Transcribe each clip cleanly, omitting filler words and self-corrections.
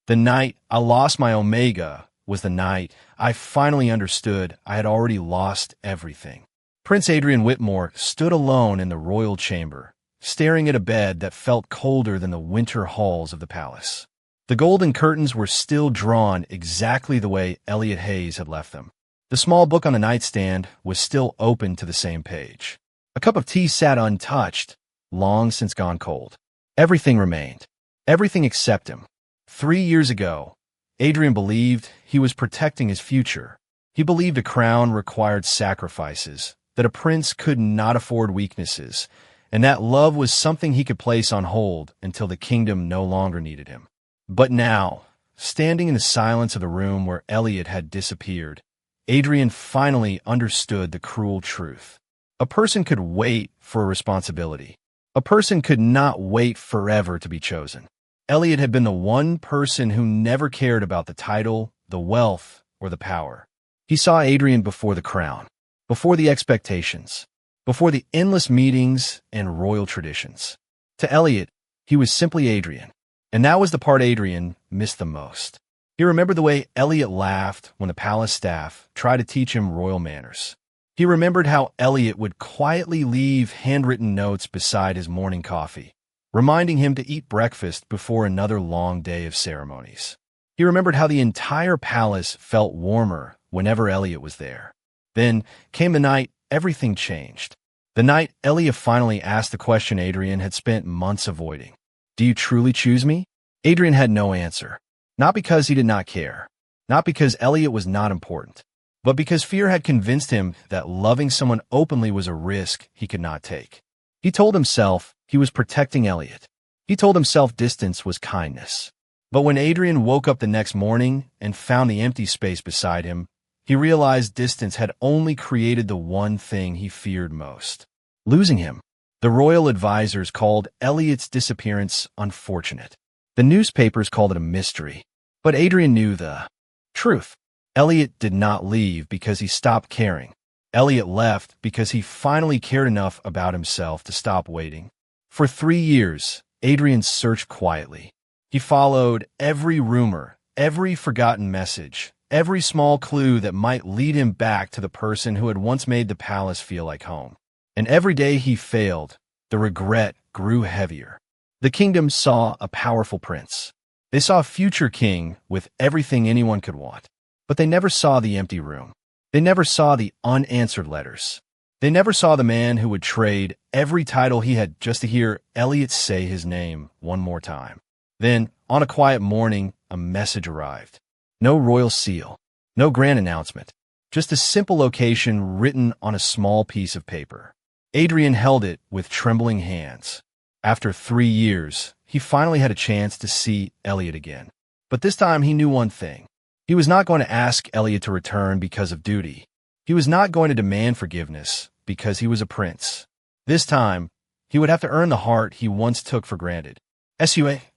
The night I lost my Omega was the night I finally understood I had already lost everything. Prince Adrian Whitmore stood alone in the royal chamber, staring at a bed that felt colder than the winter halls of the palace. The golden curtains were still drawn exactly the way Elliot Hayes had left them. The small book on the nightstand was still open to the same page. A cup of tea sat untouched, long since gone cold. Everything remained. Everything except him. 3 years ago, Adrian believed he was protecting his future. He believed a crown required sacrifices, that a prince could not afford weaknesses, and that love was something he could place on hold until the kingdom no longer needed him. But now, standing in the silence of the room where Elliot had disappeared, Adrian finally understood the cruel truth. A person could wait for a responsibility. A person could not wait forever to be chosen. Elliot had been the one person who never cared about the title, the wealth, or the power. He saw Adrian before the crown, before the expectations, before the endless meetings and royal traditions. To Elliot, he was simply Adrian, and that was the part Adrian missed the most. He remembered the way Elliot laughed when the palace staff tried to teach him royal manners. He remembered how Elliot would quietly leave handwritten notes beside his morning coffee, reminding him to eat breakfast before another long day of ceremonies. He remembered how the entire palace felt warmer whenever Elliot was there. Then came the night everything changed. The night Elliot finally asked the question Adrian had spent months avoiding. Do you truly choose me? Adrian had no answer. Not because he did not care. Not because Elliot was not important. But because fear had convinced him that loving someone openly was a risk he could not take. He told himself he was protecting Elliot. He told himself distance was kindness. But when Adrian woke up the next morning and found the empty space beside him, he realized distance had only created the one thing he feared most: losing him. The royal advisors called Elliot's disappearance unfortunate. The newspapers called it a mystery. But Adrian knew the truth. Elliot did not leave because he stopped caring. Elliot left because he finally cared enough about himself to stop waiting. For 3 years, Adrian searched quietly. He followed every rumor, every forgotten message, every small clue that might lead him back to the person who had once made the palace feel like home. And every day he failed, the regret grew heavier. The kingdom saw a powerful prince. They saw a future king with everything anyone could want. But they never saw the empty room. They never saw the unanswered letters. They never saw the man who would trade every title he had just to hear Elliot say his name one more time. Then, on a quiet morning, a message arrived. No royal seal, no grand announcement, just a simple location written on a small piece of paper. Adrian held it with trembling hands. After 3 years, he finally had a chance to see Elliot again. But this time he knew one thing. He was not going to ask Elliot to return because of duty. He was not going to demand forgiveness because he was a prince. This time, he would have to earn the heart he once took for granted.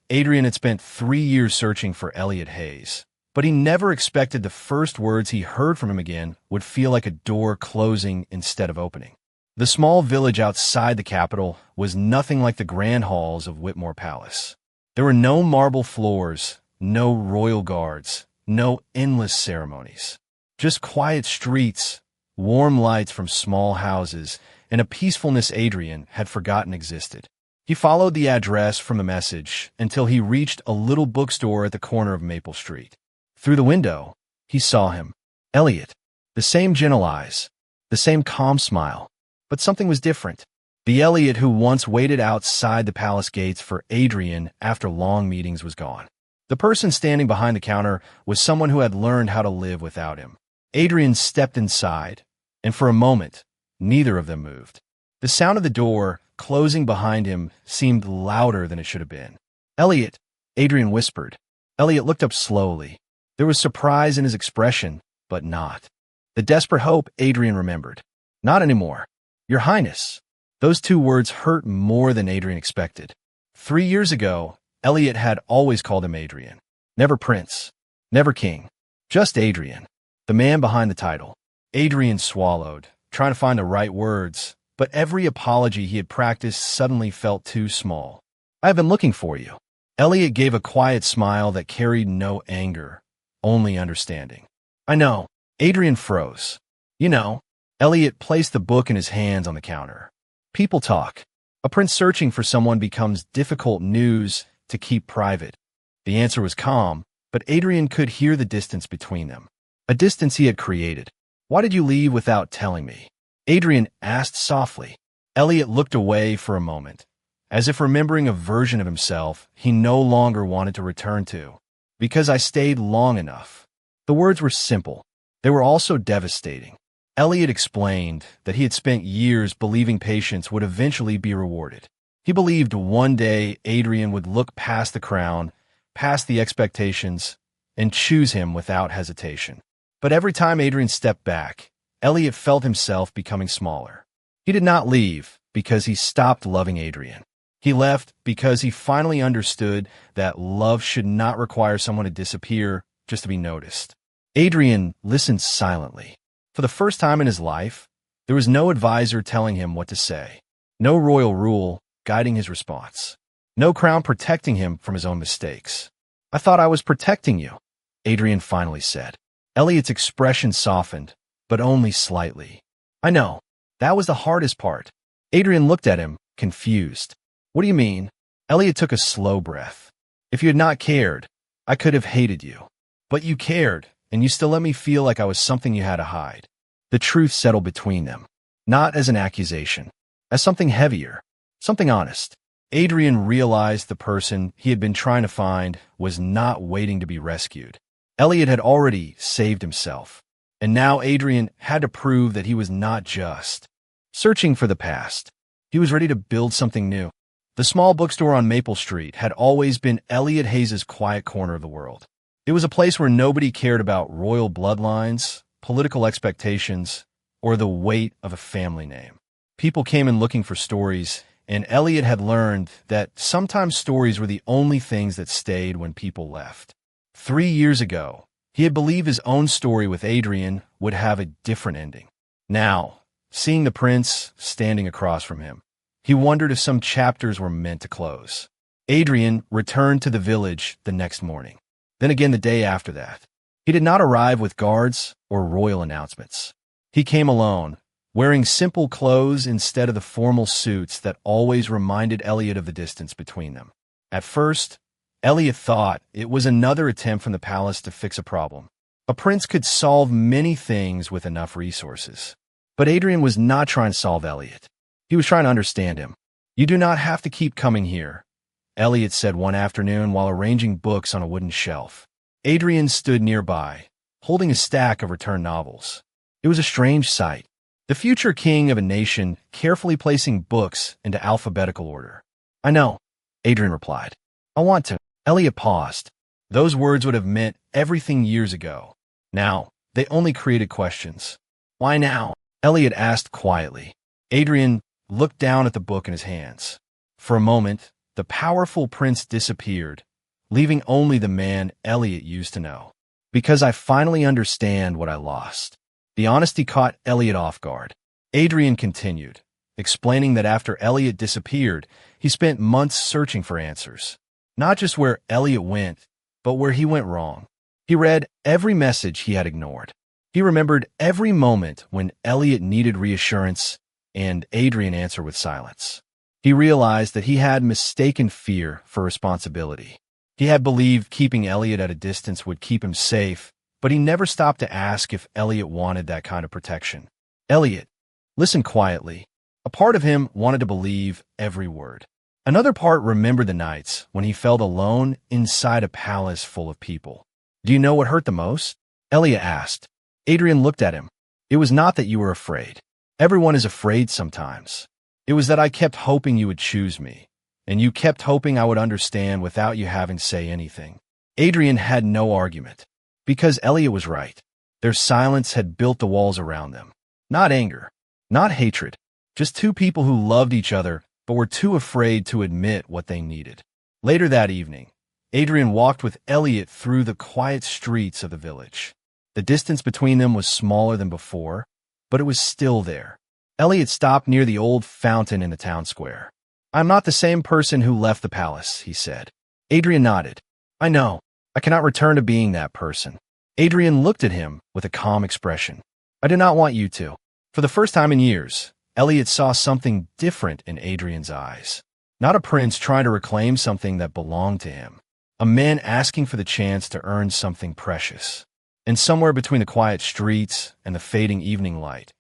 Adrian had spent 3 years searching for Elliot Hayes, but he never expected the first words he heard from him again would feel like a door closing instead of opening. The small village outside the capital was nothing like the grand halls of Whitmore Palace. There were no marble floors, no royal guards, no endless ceremonies. Just quiet streets, warm lights from small houses, and a peacefulness Adrian had forgotten existed. He followed the address from the message until he reached a little bookstore at the corner of Maple Street. Through the window, he saw him, Elliot, the same gentle eyes, the same calm smile. But something was different. The Elliot who once waited outside the palace gates for Adrian after long meetings was gone. The person standing behind the counter was someone who had learned how to live without him. Adrian stepped inside, and for a moment, neither of them moved. The sound of the door closing behind him seemed louder than it should have been. Elliot, Adrian whispered. Elliot looked up slowly. There was surprise in his expression, but not the desperate hope Adrian remembered. Not anymore. Your Highness. Those 2 words hurt more than Adrian expected. 3 years ago, Elliot had always called him Adrian. Never prince, never king, just Adrian, the man behind the title. Adrian swallowed, trying to find the right words, but every apology he had practiced suddenly felt too small. I have been looking for you. Elliot gave a quiet smile that carried no anger, only understanding. I know. Adrian froze. You know. Elliot placed the book in his hands on the counter. People talk. A prince searching for someone becomes difficult news to keep private. The answer was calm, but Adrian could hear the distance between them. A distance he had created. Why did you leave without telling me? Adrian asked softly. Elliot looked away for a moment, as if remembering a version of himself he no longer wanted to return to. Because I stayed long enough. The words were simple. They were also devastating. Elliot explained that he had spent years believing patience would eventually be rewarded. He believed one day Adrian would look past the crown, past the expectations, and choose him without hesitation. But every time Adrian stepped back, Elliot felt himself becoming smaller. He did not leave because he stopped loving Adrian. He left because he finally understood that love should not require someone to disappear just to be noticed. Adrian listened silently. For the first time in his life, there was no advisor telling him what to say, no royal rule guiding his response, no crown protecting him from his own mistakes. I thought I was protecting you, Adrian finally said. Elliot's expression softened, but only slightly. I know. That was the hardest part. Adrian looked at him, confused. What do you mean? Elliot took a slow breath. If you had not cared, I could have hated you. But you cared, and you still let me feel like I was something you had to hide. The truth settled between them, not as an accusation, as something heavier, something honest. Adrian realized the person he had been trying to find was not waiting to be rescued. Elliot had already saved himself, and now Adrian had to prove that he was not just searching for the past. He was ready to build something new. The small bookstore on Maple Street had always been Elliot Hayes's quiet corner of the world. It was a place where nobody cared about royal bloodlines, political expectations, or the weight of a family name. People came in looking for stories, and Elliot had learned that sometimes stories were the only things that stayed when people left. 3 years ago, he had believed his own story with Adrian would have a different ending. Now, seeing the prince standing across from him, he wondered if some chapters were meant to close. Adrian returned to the village the next morning. Then again the day after that. He did not arrive with guards or royal announcements. He came alone, wearing simple clothes instead of the formal suits that always reminded Elliot of the distance between them. At first, Elliot thought it was another attempt from the palace to fix a problem. A prince could solve many things with enough resources. But Adrian was not trying to solve Elliot. He was trying to understand him. You do not have to keep coming here, Elliot said one afternoon while arranging books on a wooden shelf. Adrian stood nearby, holding a stack of returned novels. It was a strange sight. The future king of a nation carefully placing books into alphabetical order. I know, Adrian replied. I want to. Elliot paused. Those words would have meant everything years ago. Now, they only created questions. Why now? Elliot asked quietly. Adrian looked down at the book in his hands. For a moment, the powerful prince disappeared, leaving only the man Elliot used to know. Because I finally understand what I lost. The honesty caught Elliot off guard. Adrian continued, explaining that after Elliot disappeared, he spent months searching for answers. Not just where Elliot went, but where he went wrong. He read every message he had ignored. He remembered every moment when Elliot needed reassurance and Adrian answered with silence. He realized that he had mistaken fear for responsibility. He had believed keeping Elliot at a distance would keep him safe, but he never stopped to ask if Elliot wanted that kind of protection. Elliot listened quietly. A part of him wanted to believe every word. Another part remembered the nights when he felt alone inside a palace full of people. Do you know what hurt the most? Elliot asked. Adrian looked at him. It was not that you were afraid. Everyone is afraid sometimes. It was that I kept hoping you would choose me, and you kept hoping I would understand without you having to say anything. Adrian had no argument, because Elliot was right. Their silence had built the walls around them. Not anger, not hatred, just two people who loved each other but were too afraid to admit what they needed. Later that evening, Adrian walked with Elliot through the quiet streets of the village. The distance between them was smaller than before, but it was still there. Elliot stopped near the old fountain in the town square. I'm not the same person who left the palace, he said. Adrian nodded. I know. I cannot return to being that person. Adrian looked at him with a calm expression. I do not want you to. For the first time in years, Elliot saw something different in Adrian's eyes. Not a prince trying to reclaim something that belonged to him. A man asking for the chance to earn something precious. And somewhere between the quiet streets and the fading evening light,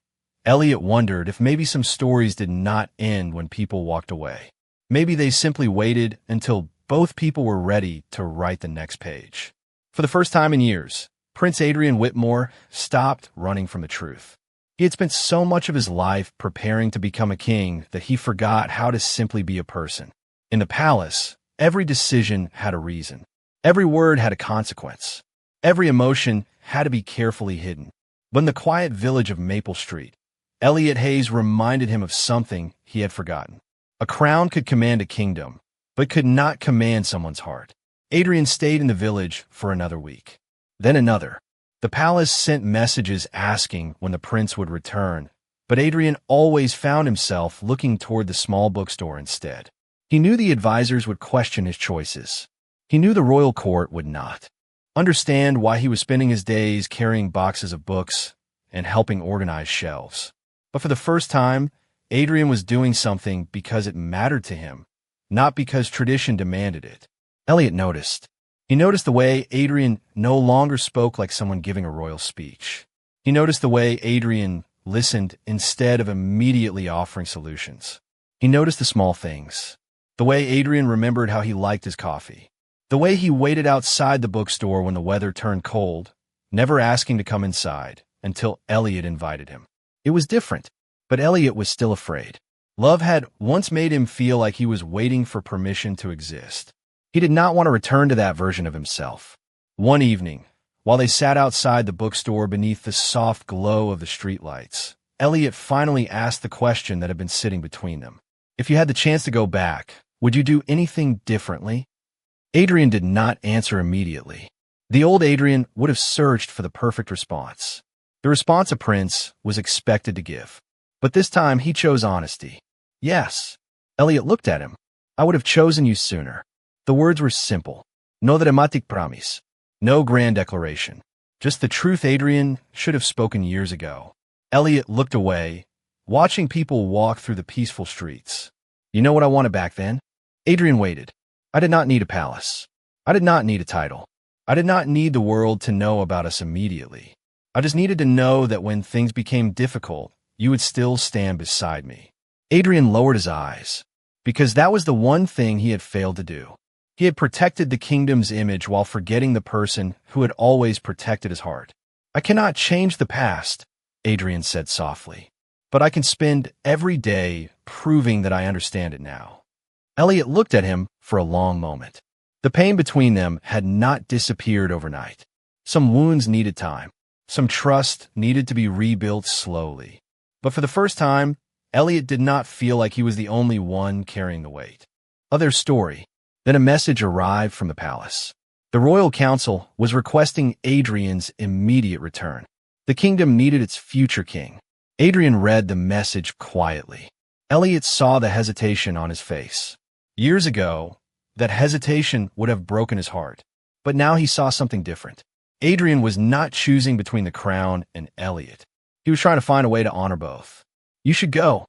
Elliot wondered if maybe some stories did not end when people walked away. Maybe they simply waited until both people were ready to write the next page. For the first time in years, Prince Adrian Whitmore stopped running from the truth. He had spent so much of his life preparing to become a king that he forgot how to simply be a person. In the palace, every decision had a reason. Every word had a consequence. Every emotion had to be carefully hidden. But in the quiet village of Maple Street, Elliot Hayes reminded him of something he had forgotten. A crown could command a kingdom, but could not command someone's heart. Adrian stayed in the village for another week. Then another. The palace sent messages asking when the prince would return, but Adrian always found himself looking toward the small bookstore instead. He knew the advisors would question his choices. He knew the royal court would not understand why he was spending his days carrying boxes of books and helping organize shelves. But for the first time, Adrian was doing something because it mattered to him, not because tradition demanded it. Elliot noticed. He noticed the way Adrian no longer spoke like someone giving a royal speech. He noticed the way Adrian listened instead of immediately offering solutions. He noticed the small things. The way Adrian remembered how he liked his coffee. The way he waited outside the bookstore when the weather turned cold, never asking to come inside until Elliot invited him. It was different, but Elliot was still afraid. Love had once made him feel like he was waiting for permission to exist. He did not want to return to that version of himself. One evening, while they sat outside the bookstore beneath the soft glow of the streetlights, Elliot finally asked the question that had been sitting between them. If you had the chance to go back, would you do anything differently? Adrian did not answer immediately. The old Adrian would have searched for the perfect response. The response a prince was expected to give. But this time he chose honesty. Yes. Elliot looked at him. I would have chosen you sooner. The words were simple. No dramatic promise. No grand declaration. Just the truth Adrian should have spoken years ago. Elliot looked away, watching people walk through the peaceful streets. You know what I wanted back then? Adrian waited. I did not need a palace. I did not need a title. I did not need the world to know about us immediately. I just needed to know that when things became difficult, you would still stand beside me. Adrian lowered his eyes, because that was the one thing he had failed to do. He had protected the kingdom's image while forgetting the person who had always protected his heart. I cannot change the past, Adrian said softly, but I can spend every day proving that I understand it now. Elliot looked at him for a long moment. The pain between them had not disappeared overnight. Some wounds needed time. Some trust needed to be rebuilt slowly. But for the first time, Elliot did not feel like he was the only one carrying the weight of their story. Then a message arrived from the palace. The royal council was requesting Adrian's immediate return. The kingdom needed its future king. Adrian read the message quietly. Elliot saw the hesitation on his face. Years ago, that hesitation would have broken his heart. But now he saw something different. Adrian was not choosing between the crown and Elliot. He was trying to find a way to honor both. You should go,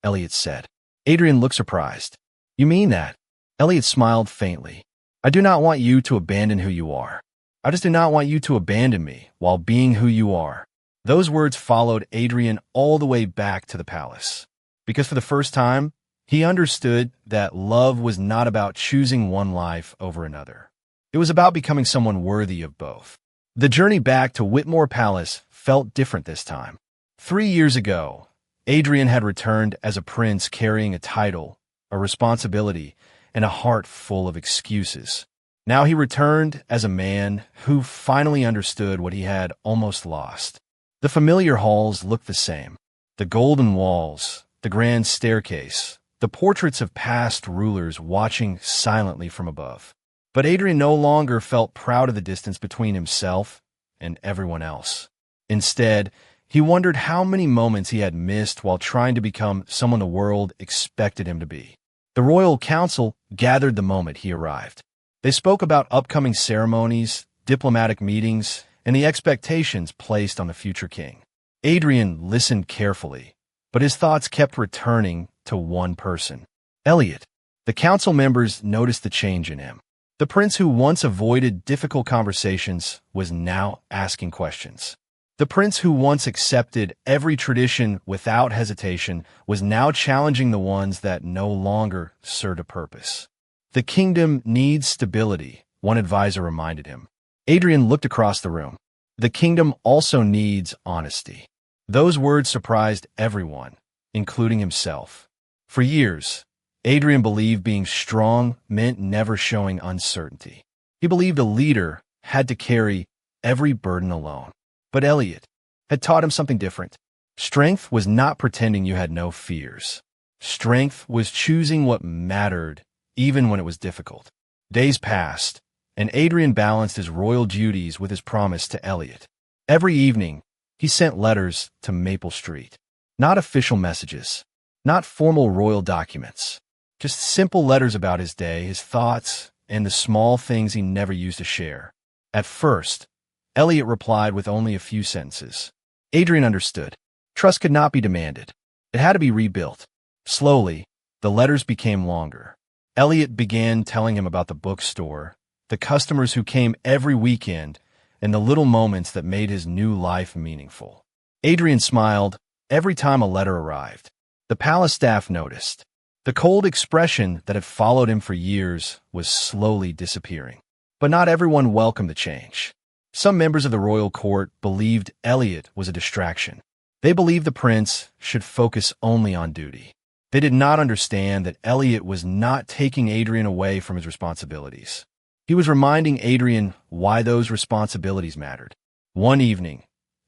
Elliot said. Adrian looked surprised. You mean that? Elliot smiled faintly. I do not want you to abandon who you are. I just do not want you to abandon me while being who you are. Those words followed Adrian all the way back to the palace. Because for the first time, he understood that love was not about choosing one life over another. It was about becoming someone worthy of both. The journey back to Whitmore Palace felt different this time. 3 years ago, Adrian had returned as a prince carrying a title, a responsibility, and a heart full of excuses. Now he returned as a man who finally understood what he had almost lost. The familiar halls looked the same. The golden walls, the grand staircase, the portraits of past rulers watching silently from above. But Adrian no longer felt proud of the distance between himself and everyone else. Instead, he wondered how many moments he had missed while trying to become someone the world expected him to be. The royal council gathered the moment he arrived. They spoke about upcoming ceremonies, diplomatic meetings, and the expectations placed on the future king. Adrian listened carefully, but his thoughts kept returning to one person, Elliot. The council members noticed the change in him. The prince who once avoided difficult conversations was now asking questions. The prince who once accepted every tradition without hesitation was now challenging the ones that no longer served a purpose. The kingdom needs stability, one advisor reminded him. Adrian looked across the room. The kingdom also needs honesty. Those words surprised everyone, including himself. For years, Adrian believed being strong meant never showing uncertainty. He believed a leader had to carry every burden alone. But Elliot had taught him something different. Strength was not pretending you had no fears. Strength was choosing what mattered, even when it was difficult. Days passed, and Adrian balanced his royal duties with his promise to Elliot. Every evening, he sent letters to Maple Street. Not official messages, not formal royal documents. Just simple letters about his day, his thoughts, and the small things he never used to share. At first, Elliot replied with only a few sentences. Adrian understood. Trust could not be demanded. It had to be rebuilt. Slowly, the letters became longer. Elliot began telling him about the bookstore, the customers who came every weekend, and the little moments that made his new life meaningful. Adrian smiled every time a letter arrived. The palace staff noticed. The cold expression that had followed him for years was slowly disappearing. But not everyone welcomed the change. Some members of the royal court believed Elliot was a distraction. They believed the prince should focus only on duty. They did not understand that Elliot was not taking Adrian away from his responsibilities. He was reminding Adrian why those responsibilities mattered. One evening,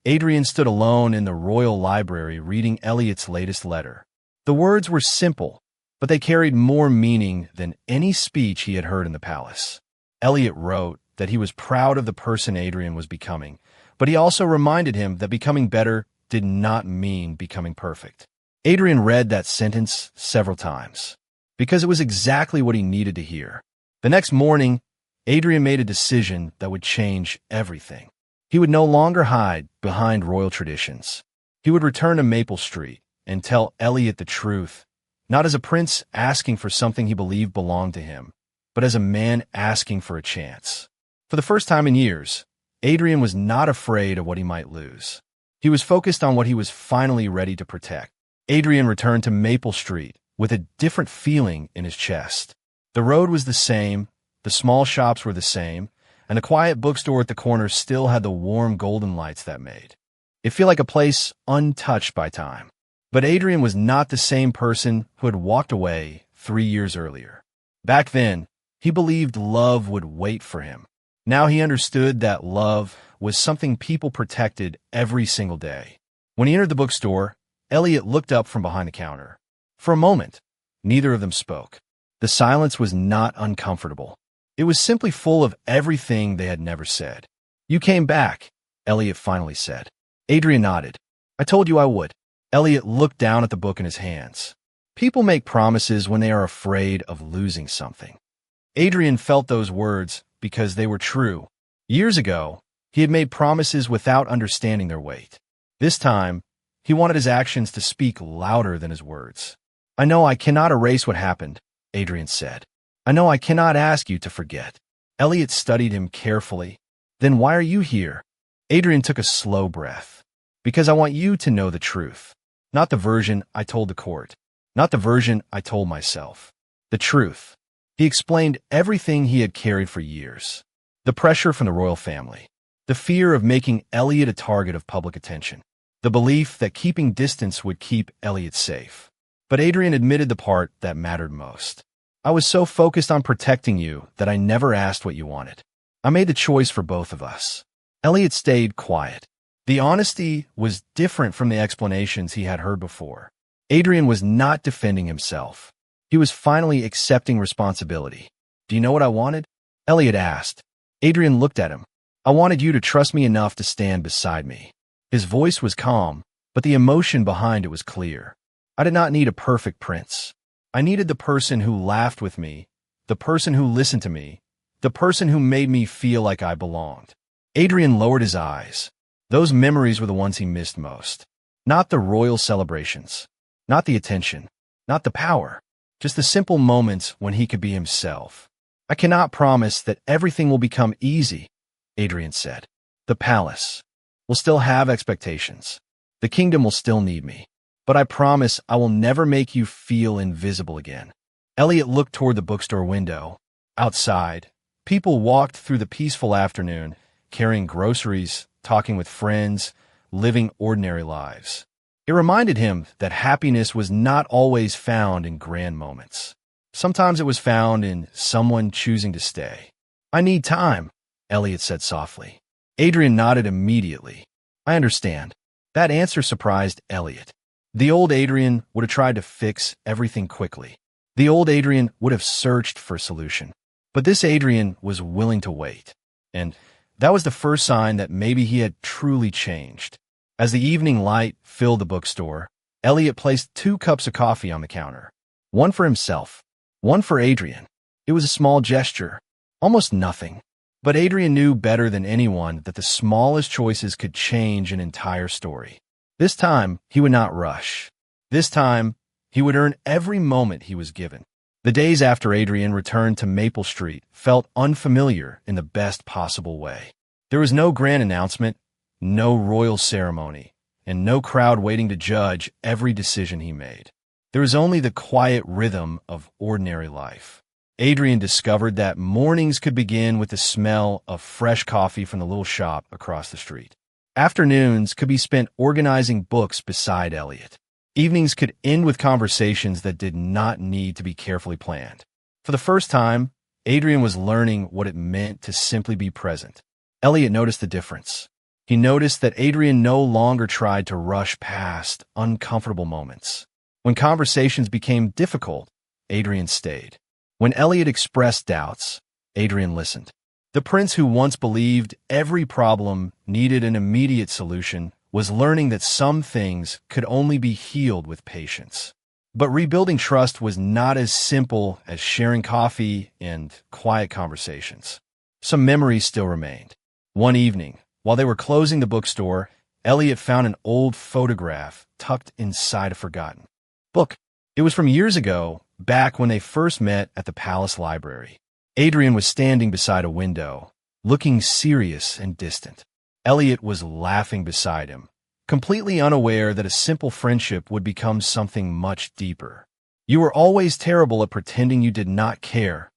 Adrian stood alone in the royal library reading Elliot's latest letter. The words were simple, but they carried more meaning than any speech he had heard in the palace. Elliot wrote that he was proud of the person Adrian was becoming, but he also reminded him that becoming better did not mean becoming perfect. Adrian read that sentence several times, because it was exactly what he needed to hear. The next morning, Adrian made a decision that would change everything. He would no longer hide behind royal traditions. He would return to Maple Street and tell Elliot the truth, not as a prince asking for something he believed belonged to him, but as a man asking for a chance. For the first time in years, Adrian was not afraid of what he might lose. He was focused on what he was finally ready to protect. Adrian returned to Maple Street with a different feeling in his chest. The road was the same, the small shops were the same, and the quiet bookstore at the corner still had the warm golden lights that made it feel like a place untouched by time. But Adrian was not the same person who had walked away 3 years earlier. Back then, he believed love would wait for him. Now he understood that love was something people protected every single day. When he entered the bookstore, Elliot looked up from behind the counter. For a moment, neither of them spoke. The silence was not uncomfortable. It was simply full of everything they had never said. "You came back," Elliot finally said. Adrian nodded. "I told you I would." Elliot looked down at the book in his hands. People make promises when they are afraid of losing something. Adrian felt those words because they were true. Years ago, he had made promises without understanding their weight. This time, he wanted his actions to speak louder than his words. "I know I cannot erase what happened," Adrian said. "I know I cannot ask you to forget." Elliot studied him carefully. "Then why are you here?" Adrian took a slow breath. "Because I want you to know the truth. Not the version I told the court. Not the version I told myself. The truth." He explained everything he had carried for years. The pressure from the royal family. The fear of making Elliot a target of public attention. The belief that keeping distance would keep Elliot safe. But Adrian admitted the part that mattered most. "I was so focused on protecting you that I never asked what you wanted. I made the choice for both of us." Elliot stayed quiet. The honesty was different from the explanations he had heard before. Adrian was not defending himself. He was finally accepting responsibility. "Do you know what I wanted?" Elliot asked. Adrian looked at him. "I wanted you to trust me enough to stand beside me." His voice was calm, but the emotion behind it was clear. "I did not need a perfect prince. I needed the person who laughed with me, the person who listened to me, The person who made me feel like I belonged. Adrian lowered his eyes. Those memories were the ones he missed most. Not the royal celebrations. Not the attention. Not the power. Just the simple moments when he could be himself. I cannot promise that everything will become easy, Adrian said. The palace will still have expectations. The kingdom will still need me. But I promise I will never make you feel invisible again. Elliot looked toward the bookstore window. Outside, people walked through the peaceful afternoon, carrying groceries, talking with friends, living ordinary lives. It reminded him that happiness was not always found in grand moments. Sometimes it was found in someone choosing to stay. I need time, Elliot said softly. Adrian nodded immediately. I understand. That answer surprised Elliot. The old Adrian would have tried to fix everything quickly. The old Adrian would have searched for a solution. But this Adrian was willing to wait. And that was the first sign that maybe he had truly changed. As the evening light filled the bookstore, Elliot placed 2 cups of coffee on the counter. One for himself, one for Adrian. It was a small gesture, almost nothing. But Adrian knew better than anyone that the smallest choices could change an entire story. This time, he would not rush. This time, he would earn every moment he was given. The days after Adrian returned to Maple Street felt unfamiliar in the best possible way. There was no grand announcement, no royal ceremony, and no crowd waiting to judge every decision he made. There was only the quiet rhythm of ordinary life. Adrian discovered that mornings could begin with the smell of fresh coffee from the little shop across the street. Afternoons could be spent organizing books beside Elliot. Evenings could end with conversations that did not need to be carefully planned. For the first time, Adrian was learning what it meant to simply be present. Elliot noticed the difference. He noticed that Adrian no longer tried to rush past uncomfortable moments. When conversations became difficult, Adrian stayed. When Elliot expressed doubts, Adrian listened. The prince who once believed every problem needed an immediate solution was learning that some things could only be healed with patience. But rebuilding trust was not as simple as sharing coffee and quiet conversations. Some memories still remained. One evening, while they were closing the bookstore, Elliot found an old photograph tucked inside a forgotten book. It was from years ago, back when they first met at the palace library. Adrian was standing beside a window, looking serious and distant. Elliot was laughing beside him, completely unaware that a simple friendship would become something much deeper. You were always terrible at pretending you did not care,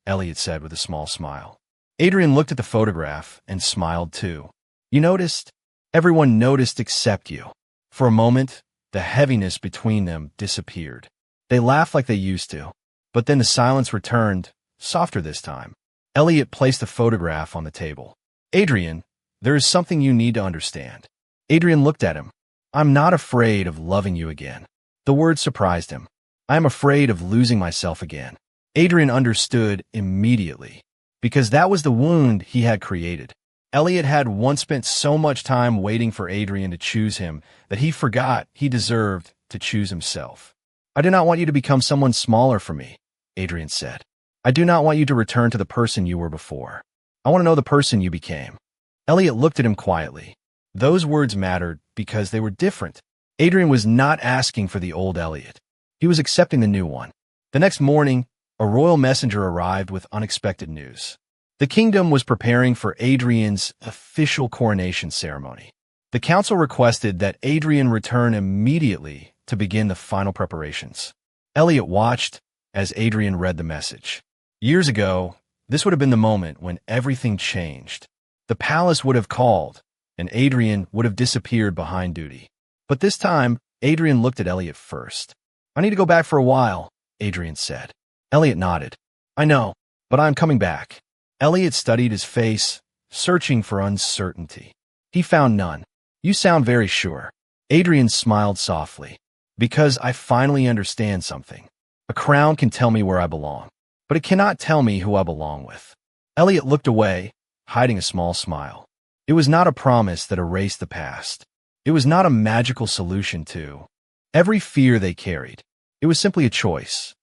Elliot said with a small smile. Adrian looked at the photograph and smiled too. You noticed? Everyone noticed except you. For a moment, the heaviness between them disappeared. They laughed like they used to, but then the silence returned, softer this time. Elliot placed the photograph on the table. Adrian, there is something you need to understand. Adrian looked at him. I'm not afraid of loving you again. The word surprised him. I am afraid of losing myself again. Adrian understood immediately, because that was the wound he had created. Elliot had once spent so much time waiting for Adrian to choose him that he forgot he deserved to choose himself. I do not want you to become someone smaller for me, Adrian said. I do not want you to return to the person you were before. I want to know the person you became. Elliot looked at him quietly. Those words mattered because they were different. Adrian was not asking for the old Elliot. He was accepting the new one. The next morning, a royal messenger arrived with unexpected news. The kingdom was preparing for Adrian's official coronation ceremony. The council requested that Adrian return immediately to begin the final preparations. Elliot watched as Adrian read the message. Years ago, this would have been the moment when everything changed. The palace would have called, and Adrian would have disappeared behind duty. But this time, Adrian looked at Elliot first. I need to go back for a while, Adrian said. Elliot nodded. I know, but I'm coming back. Elliot studied his face, searching for uncertainty. He found none. You sound very sure. Adrian smiled softly. Because I finally understand something. A crown can tell me where I belong, but it cannot tell me who I belong with. Elliot looked away, hiding a small smile. It was not a promise that erased the past. It was not a magical solution to every fear they carried. It was simply a choice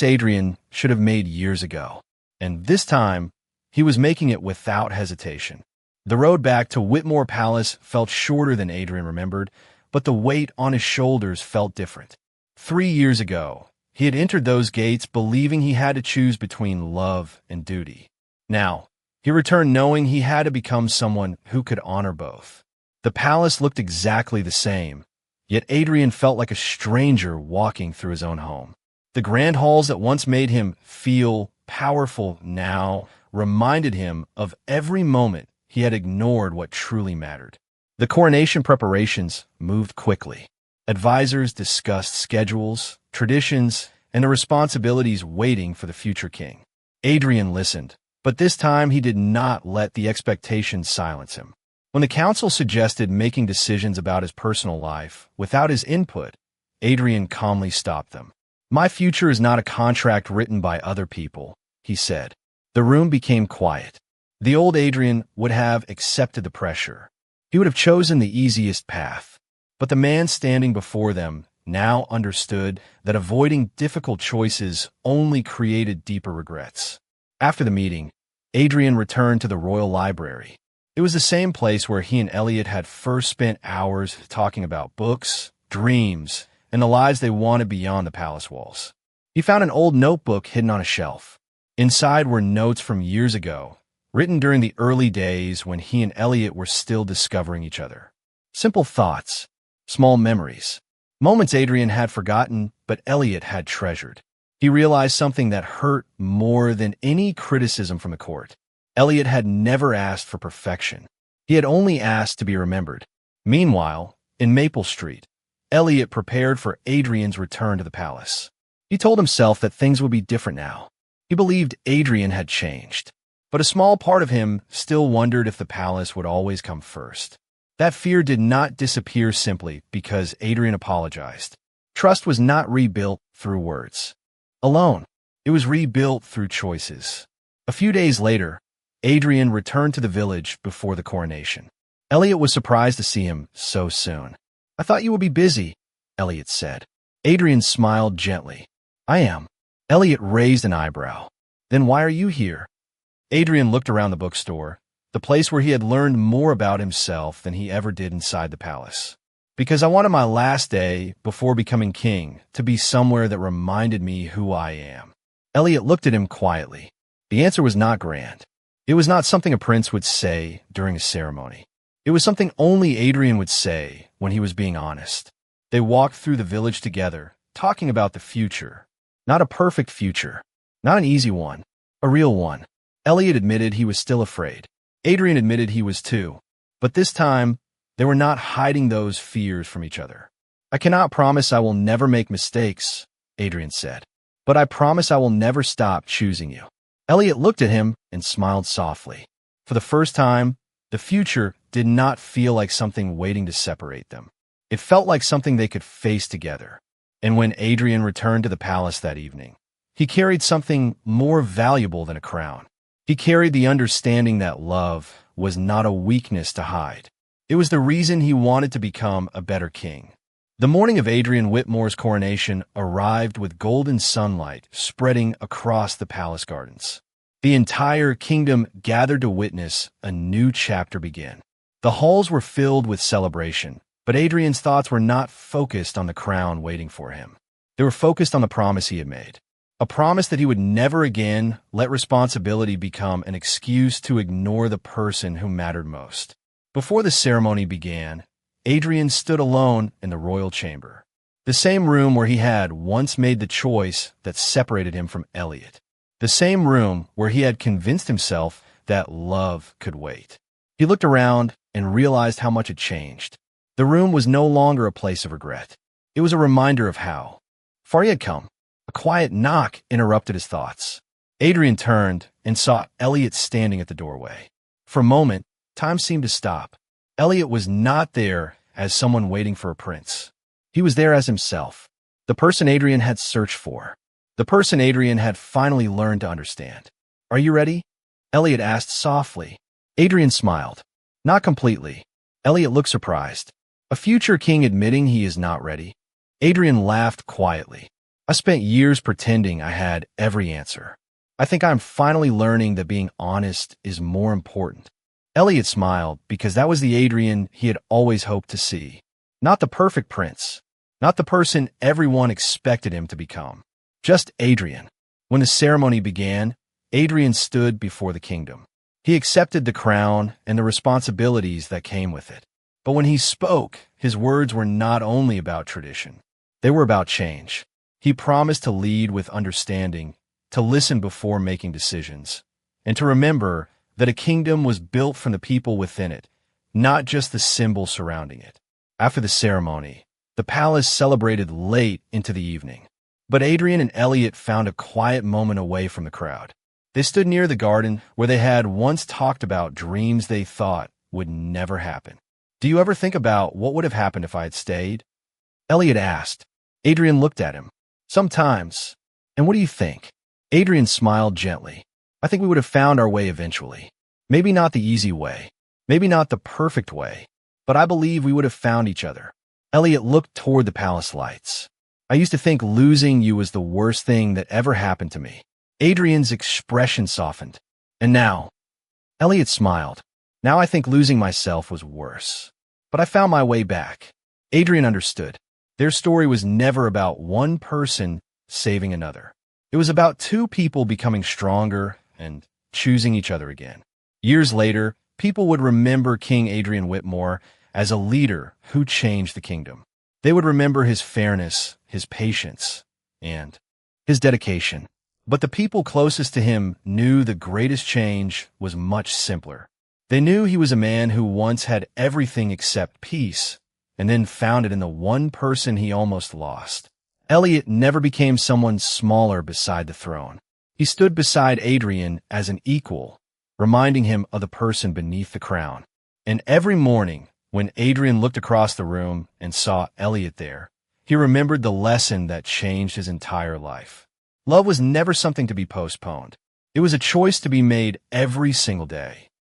Adrian should have made years ago. And this time, He was making it without hesitation. The road back to Whitmore Palace felt shorter than Adrian remembered, but the weight on his shoulders felt different. 3 years ago, he had entered those gates believing he had to choose between love and duty. Now, he returned knowing he had to become someone who could honor both. The palace looked exactly the same, yet Adrian felt like a stranger walking through his own home. The grand halls that once made him feel powerful now reminded him of every moment he had ignored what truly mattered. The coronation preparations moved quickly. Advisors discussed schedules, traditions, and the responsibilities waiting for the future king. Adrian listened, but this time he did not let the expectations silence him. When the council suggested making decisions about his personal life without his input, Adrian calmly stopped them. "My future is not a contract written by other people," he said. The room became quiet. The old Adrian would have accepted the pressure. He would have chosen the easiest path. But the man standing before them now understood that avoiding difficult choices only created deeper regrets. After the meeting, Adrian returned to the royal library. It was the same place where he and Elliot had first spent hours talking about books, dreams, and the lives they wanted beyond the palace walls. He found an old notebook hidden on a shelf. Inside were notes from years ago, written during the early days when he and Elliot were still discovering each other. Simple thoughts, small memories, moments Adrian had forgotten, but Elliot had treasured. He realized something that hurt more than any criticism from the court. Elliot had never asked for perfection. He had only asked to be remembered. Meanwhile, in Maple Street, Elliot prepared for Adrian's return to the palace. He told himself that things would be different now. He believed Adrian had changed, but a small part of him still wondered if the palace would always come first. That fear did not disappear simply because Adrian apologized. Trust was not rebuilt through words alone. It was rebuilt through choices. A few days later, Adrian returned to the village before the coronation. Elliot was surprised to see him so soon. "I thought you would be busy," Elliot said. Adrian smiled gently. "I am." Elliot raised an eyebrow. "Then why are you here?" Adrian looked around the bookstore, the place where he had learned more about himself than he ever did inside the palace. "Because I wanted my last day before becoming king to be somewhere that reminded me who I am." Elliot looked at him quietly. The answer was not grand. It was not something a prince would say during a ceremony. It was something only Adrian would say when he was being honest. They walked through the village together, talking about the future. Not a perfect future. Not an easy one. A real one. Elliot admitted he was still afraid. Adrian admitted he was too. But this time, they were not hiding those fears from each other. "I cannot promise I will never make mistakes," Adrian said. "But I promise I will never stop choosing you." Elliot looked at him and smiled softly. For the first time, the future did not feel like something waiting to separate them. It felt like something they could face together. And when Adrian returned to the palace that evening, he carried something more valuable than a crown. He carried the understanding that love was not a weakness to hide. It was the reason he wanted to become a better king. The morning of Adrian Whitmore's coronation arrived with golden sunlight spreading across the palace gardens. The entire kingdom gathered to witness a new chapter begin. The halls were filled with celebration, but Adrian's thoughts were not focused on the crown waiting for him. They were focused on the promise he had made. A promise that he would never again let responsibility become an excuse to ignore the person who mattered most. Before the ceremony began, Adrian stood alone in the royal chamber, the same room where he had once made the choice that separated him from Elliot, the same room where he had convinced himself that love could wait. He looked around and realized how much had changed. The room was no longer a place of regret. It was a reminder of how far he had come. A quiet knock interrupted his thoughts. Adrian turned and saw Elliot standing at the doorway. For a moment, time seemed to stop. Elliot was not there as someone waiting for a prince. He was there as himself, the person Adrian had searched for, the person Adrian had finally learned to understand. "Are you ready?" Elliot asked softly. Adrian smiled. Not completely. Elliot looked surprised. A future king admitting he is not ready. Adrian laughed quietly. "I spent years pretending I had every answer. I think I'm finally learning that being honest is more important. Elliot smiled because that was the Adrian he had always hoped to see. Not the perfect prince, not the person everyone expected him to become. Just Adrian. When the ceremony began, Adrian stood before the kingdom. He accepted the crown and the responsibilities that came with it. But when he spoke, his words were not only about tradition. They were about change. He promised to lead with understanding, to listen before making decisions, and to remember that a kingdom was built from the people within it, not just the symbol surrounding it. After the ceremony, the palace celebrated late into the evening. But Adrian and Elliot found a quiet moment away from the crowd. They stood near the garden where they had once talked about dreams they thought would never happen. "Do you ever think about what would have happened if I had stayed?" Elliot asked. Adrian looked at him. "Sometimes. And what do you think?" Adrian smiled gently. "I think we would have found our way eventually. Maybe not the easy way. Maybe not the perfect way. But I believe we would have found each other." Elliot looked toward the palace lights. "I used to think losing you was the worst thing that ever happened to me." Adrian's expression softened. "And now?" Elliot smiled. "Now I think losing myself was worse. But I found my way back." Adrian understood. Their story was never about one person saving another. It was about two people becoming stronger and choosing each other again. Years later, people would remember King Adrian Whitmore as a leader who changed the kingdom. They would remember his fairness, his patience, and his dedication. But the people closest to him knew the greatest change was much simpler. They knew he was a man who once had everything except peace, and then found it in the one person he almost lost. Elliot never became someone smaller beside the throne. He stood beside Adrian as an equal, reminding him of the person beneath the crown. And every morning, when Adrian looked across the room and saw Elliot there, he remembered the lesson that changed his entire life. Love was never something to be postponed. It was a choice to be made every single day.